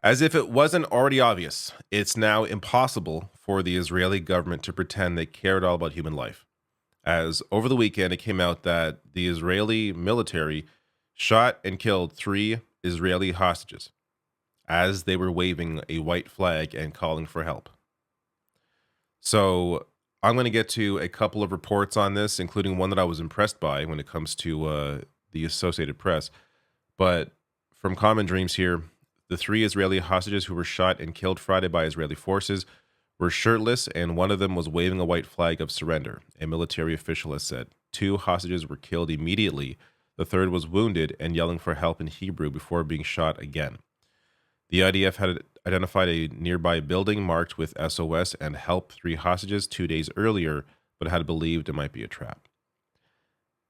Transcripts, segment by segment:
As if it wasn't already obvious, it's now impossible for the Israeli government to pretend they care at all about human life. As over the weekend, it came out that the Israeli military shot and killed three Israeli hostages as they were waving a white flag and calling for help. So I'm going to get to a couple of reports on this, including one that I was impressed by when it comes to the Associated Press. But from Common Dreams here, the three Israeli hostages who were shot and killed Friday by Israeli forces were shirtless, and one of them was waving a white flag of surrender, a military official has said. Two hostages were killed immediately. The third was wounded and yelling for help in Hebrew before being shot again. The IDF had identified a nearby building marked with SOS and help three hostages 2 days earlier, but had believed it might be a trap.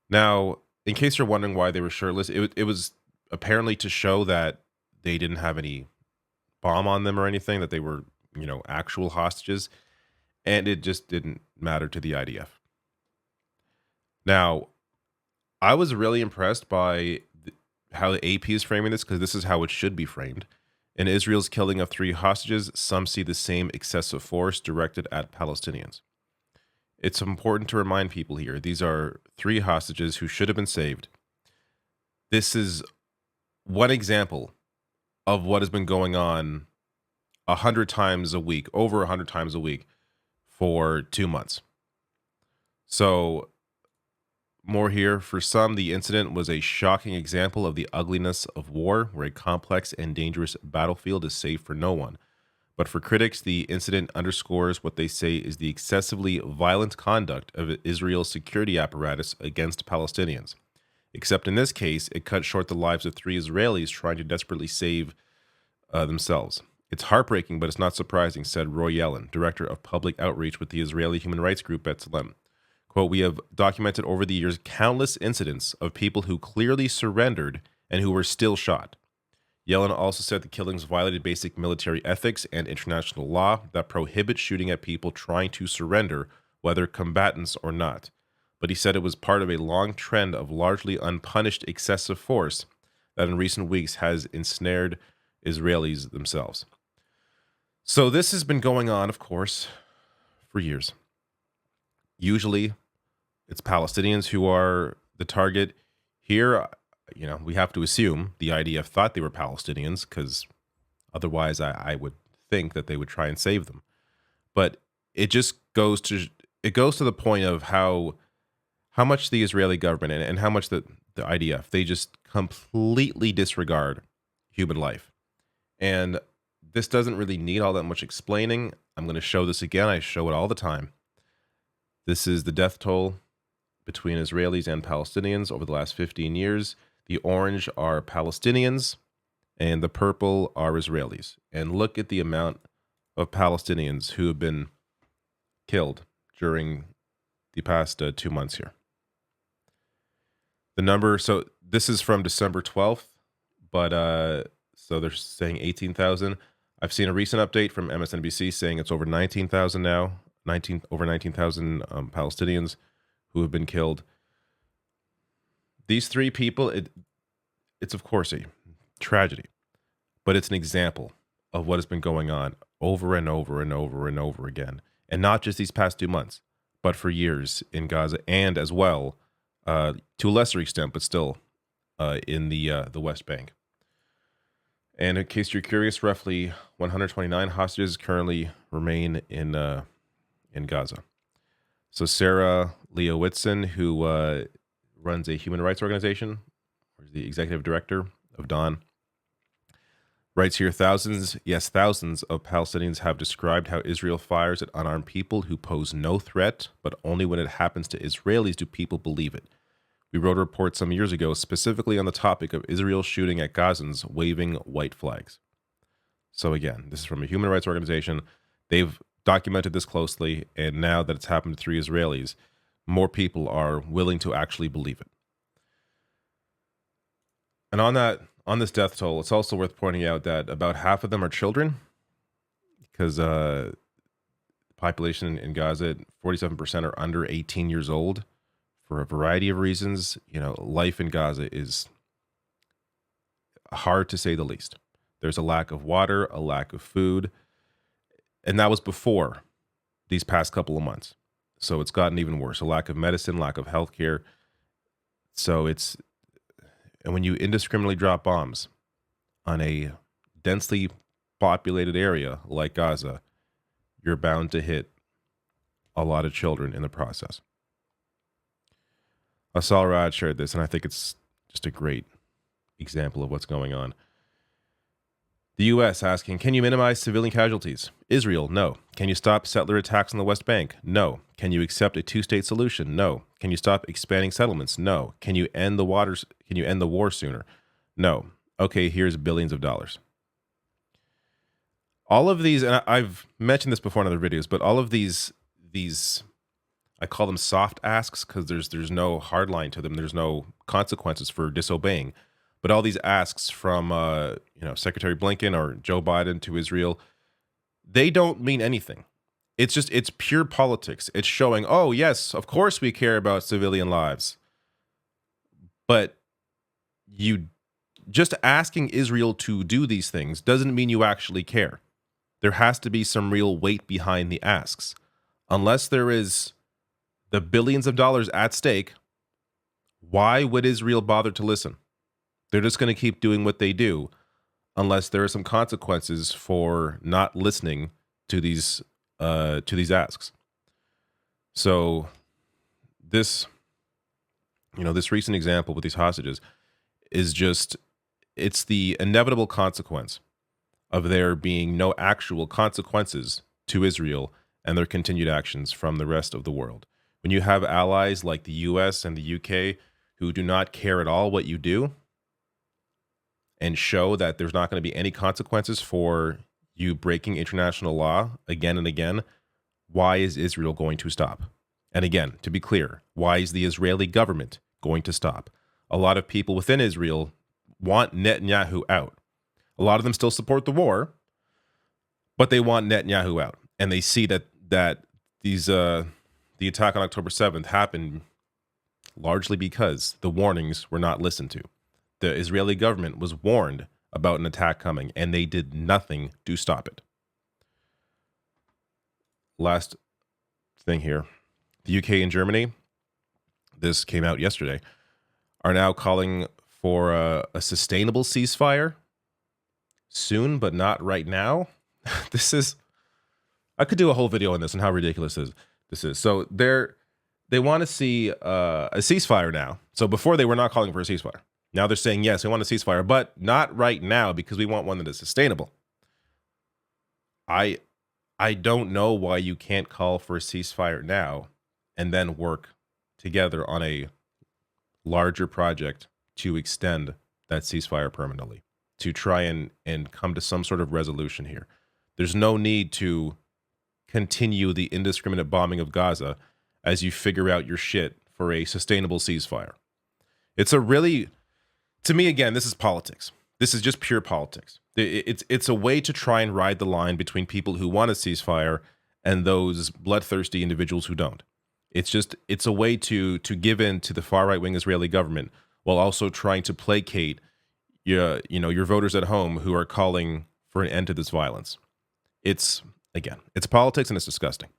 Now, in case you're wondering why they were shirtless, it was apparently to show that they didn't have any bomb on them or anything, that they were, actual hostages, and it just didn't matter to the IDF. Now, I was really impressed by how the AP is framing this, because this is how it should be framed. In Israel's killing of three hostages, some see the same excessive force directed at Palestinians. It's important to remind people here, these are three hostages who should have been saved. This is one example of what has been going on 100 times a week, over 100 times a week for 2 months. So more here. For some, the incident was a shocking example of the ugliness of war, where a complex and dangerous battlefield is safe for no one. But for critics, the incident underscores what they say is the excessively violent conduct of Israel's security apparatus against Palestinians. Except in this case, it cut short the lives of three Israelis trying to desperately save themselves. It's heartbreaking, but it's not surprising, said Roy Yellen, director of public outreach with the Israeli human rights group B'Tselem. Quote, we have documented over the years countless incidents of people who clearly surrendered and who were still shot. Yellen also said the killings violated basic military ethics and international law that prohibit shooting at people trying to surrender, whether combatants or not. But he said it was part of a long trend of largely unpunished excessive force that in recent weeks has ensnared Israelis themselves. So this has been going on, of course, for years. Usually, it's Palestinians who are the target. Here, we have to assume the IDF thought they were Palestinians, because otherwise I would think that they would try and save them. But it just goes to the point of how much the Israeli government and how much the IDF, they just completely disregard human life. And this doesn't really need all that much explaining. I'm going to show this again. I show it all the time. This is the death toll between Israelis and Palestinians over the last 15 years. The orange are Palestinians and the purple are Israelis. And look at the amount of Palestinians who have been killed during the past 2 months here. The number, so this is from December 12th, but so they're saying 18,000. I've seen a recent update from MSNBC saying it's over 19,000 now, over 19,000 Palestinians who have been killed. These three people, it's of course a tragedy, but it's an example of what has been going on over and over and over and over again. And not just these past 2 months, but for years in Gaza, and as well, to a lesser extent, but still in the West Bank. And in case you're curious, roughly 129 hostages currently remain in Gaza. So Sarah Leo Whitson, who runs a human rights organization, or is the executive director of Dawn, writes here, thousands of Palestinians have described how Israel fires at unarmed people who pose no threat, but only when it happens to Israelis do people believe it. We wrote a report some years ago specifically on the topic of Israel shooting at Gazans waving white flags. So again, this is from a human rights organization. They've documented this closely, and now that it's happened to three Israelis, more people are willing to actually believe it. And on this death toll, it's also worth pointing out that about half of them are children, because the population in Gaza, 47% are under 18 years old. For a variety of reasons, life in Gaza is hard to say the least. There's a lack of water, a lack of food, and that was before these past couple of months. So it's gotten even worse. A lack of medicine, lack of healthcare. And when you indiscriminately drop bombs on a densely populated area like Gaza, you're bound to hit a lot of children in the process. Asal Rad shared this, and I think it's just a great example of what's going on. The U.S. asking, can you minimize civilian casualties? Israel, no. Can you stop settler attacks on the West Bank? No. Can you accept a two-state solution? No. Can you stop expanding settlements? No. Can you end the war sooner? No. Okay, here's billions of dollars. All of these, and I've mentioned this before in other videos, but all of these I call them soft asks because there's no hard line to them. There's no consequences for disobeying. But all these asks from Secretary Blinken or Joe Biden to Israel, they don't mean anything. It's pure politics. It's showing, oh yes, of course we care about civilian lives. But you just asking Israel to do these things doesn't mean you actually care. There has to be some real weight behind the asks. Unless there is the billions of dollars at stake, why would Israel bother to listen? They're just going to keep doing what they do unless there are some consequences for not listening to these asks. So this recent example with these hostages is it's the inevitable consequence of there being no actual consequences to Israel and their continued actions from the rest of the world. When you have allies like the US and the UK who do not care at all what you do and show that there's not going to be any consequences for you breaking international law again and again, why is Israel going to stop? And again, to be clear, why is the Israeli government going to stop? A lot of people within Israel want Netanyahu out. A lot of them still support the war, but they want Netanyahu out. And they see that the attack on October 7th happened largely because the warnings were not listened to. The Israeli government was warned about an attack coming, and they did nothing to stop it. Last thing here. The UK and Germany, this came out yesterday, are now calling for a sustainable ceasefire soon, but not right now. I could do a whole video on this and how ridiculous this is. So they want to see a ceasefire now. So before they were not calling for a ceasefire. Now they're saying, yes, we want a ceasefire, but not right now because we want one that is sustainable. I don't know why you can't call for a ceasefire now and then work together on a larger project to extend that ceasefire permanently, to try and come to some sort of resolution here. There's no need to continue the indiscriminate bombing of Gaza as you figure out your shit for a sustainable ceasefire. To me, again, this is politics. This is just pure politics. It's a way to try and ride the line between people who want a ceasefire and those bloodthirsty individuals who don't. It's a way to give in to the far right wing Israeli government while also trying to placate your voters at home who are calling for an end to this violence. It's politics and it's disgusting.